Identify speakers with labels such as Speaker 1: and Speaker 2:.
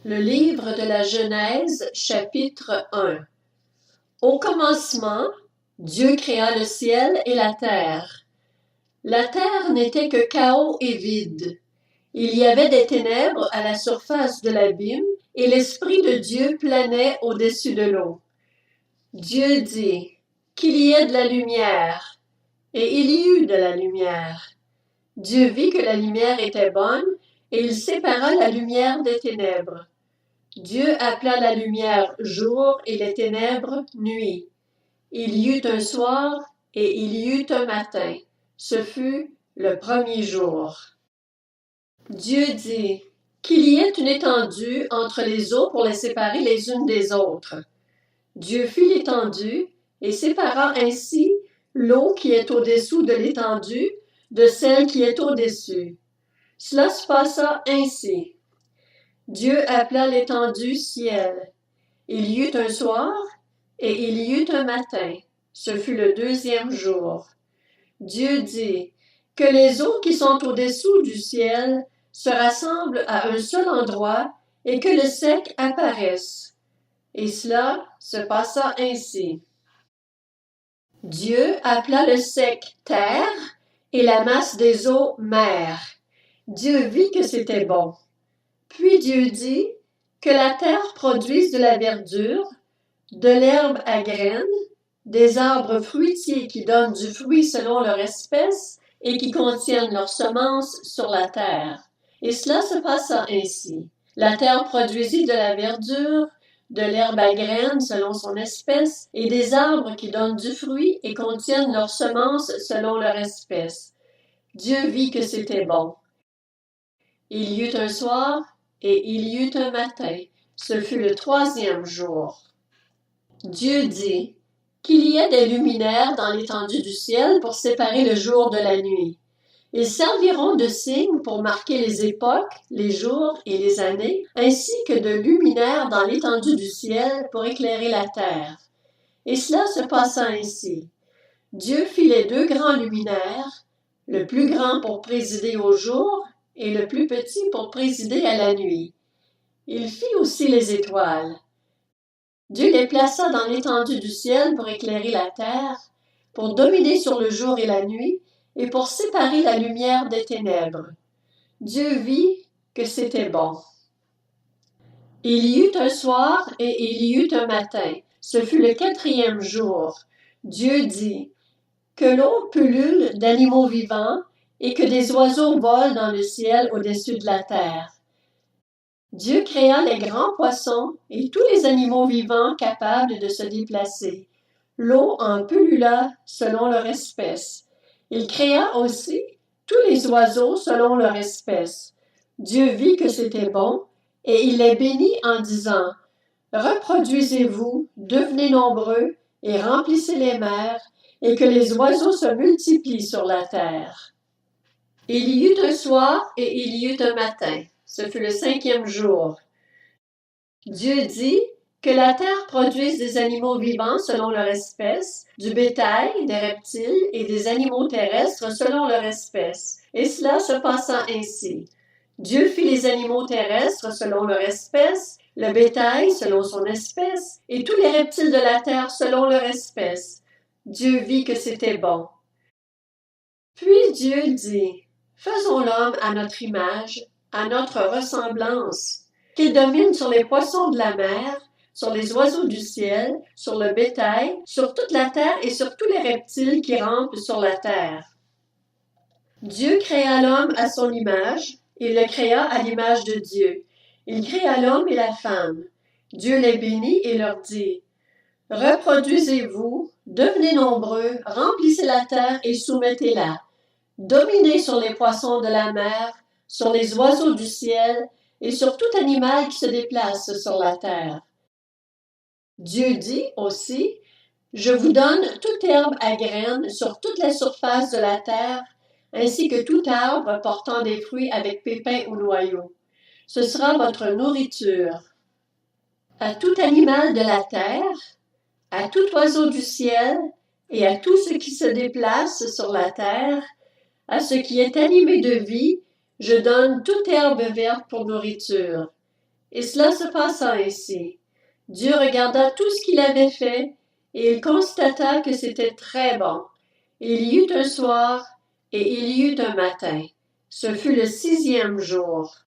Speaker 1: Le livre de la Genèse, chapitre 1. Au commencement, Dieu créa le ciel et la terre. La terre n'était que chaos et vide. Il y avait des ténèbres à la surface de l'abîme, et l'Esprit de Dieu planait au-dessus de l'eau. Dieu dit, qu'il y ait de la lumière, et il y eut de la lumière. Dieu vit que la lumière était bonne, et il sépara la lumière des ténèbres. Dieu appela la lumière jour et les ténèbres nuit. Il y eut un soir et il y eut un matin. Ce fut le premier jour. Dieu dit, qu'il y ait une étendue entre les eaux pour les séparer les unes des autres. Dieu fit l'étendue et sépara ainsi l'eau qui est au-dessous de l'étendue de celle qui est au-dessus. Cela se passa ainsi. Dieu appela l'étendue ciel. Il y eut un soir et il y eut un matin. Ce fut le deuxième jour. Dieu dit, que les eaux qui sont au-dessous du ciel se rassemblent à un seul endroit et que le sec apparaisse. Et cela se passa ainsi. Dieu appela le sec terre et la masse des eaux mer. Dieu vit que c'était bon. Puis Dieu dit, que la terre produise de la verdure, de l'herbe à graines, des arbres fruitiers qui donnent du fruit selon leur espèce et qui contiennent leurs semences sur la terre. Et cela se passa ainsi. La terre produisit de la verdure, de l'herbe à graines selon son espèce, et des arbres qui donnent du fruit et contiennent leurs semences selon leur espèce. Dieu vit que c'était bon. Il y eut un soir et il y eut un matin. Ce fut le troisième jour. Dieu dit, qu'il y ait des luminaires dans l'étendue du ciel pour séparer le jour de la nuit. Ils serviront de signes pour marquer les époques, les jours et les années, ainsi que de luminaires dans l'étendue du ciel pour éclairer la terre. Et cela se passa ainsi. Dieu fit les deux grands luminaires, le plus grand pour présider au jour et le plus petit pour présider à la nuit. Il fit aussi les étoiles. Dieu les plaça dans l'étendue du ciel pour éclairer la terre, pour dominer sur le jour et la nuit, et pour séparer la lumière des ténèbres. Dieu vit que c'était bon. Il y eut un soir et il y eut un matin. Ce fut le quatrième jour. Dieu dit, que l'eau pullule d'animaux vivants et que des oiseaux volent dans le ciel au-dessus de la terre. Dieu créa les grands poissons et tous les animaux vivants capables de se déplacer. L'eau en pullula selon leur espèce. Il créa aussi tous les oiseaux selon leur espèce. Dieu vit que c'était bon, et il les bénit en disant, « Reproduisez-vous, devenez nombreux, et remplissez les mers, et que les oiseaux se multiplient sur la terre. » Il y eut un soir et il y eut un matin. Ce fut le cinquième jour. Dieu dit que la terre produise des animaux vivants selon leur espèce, du bétail, des reptiles et des animaux terrestres selon leur espèce. Et cela se passa ainsi. Dieu fit les animaux terrestres selon leur espèce, le bétail selon son espèce, et tous les reptiles de la terre selon leur espèce. Dieu vit que c'était bon. Puis Dieu dit, faisons l'homme à notre image, à notre ressemblance, qu'il domine sur les poissons de la mer, sur les oiseaux du ciel, sur le bétail, sur toute la terre et sur tous les reptiles qui rampent sur la terre. Dieu créa l'homme à son image, il le créa à l'image de Dieu. Il créa l'homme et la femme. Dieu les bénit et leur dit, « Reproduisez-vous, devenez nombreux, remplissez la terre et soumettez-la. Dominez sur les poissons de la mer, sur les oiseaux du ciel et sur tout animal qui se déplace sur la terre. » Dieu dit aussi, « Je vous donne toute herbe à graines sur toute la surface de la terre, ainsi que tout arbre portant des fruits avec pépins ou noyaux. Ce sera votre nourriture. À tout animal de la terre, à tout oiseau du ciel et à tout ce qui se déplace sur la terre, à ce qui est animé de vie, je donne toute herbe verte pour nourriture. Et cela se passa ainsi. Dieu regarda tout ce qu'il avait fait, et il constata que c'était très bon. Il y eut un soir, et il y eut un matin. Ce fut le 6e jour.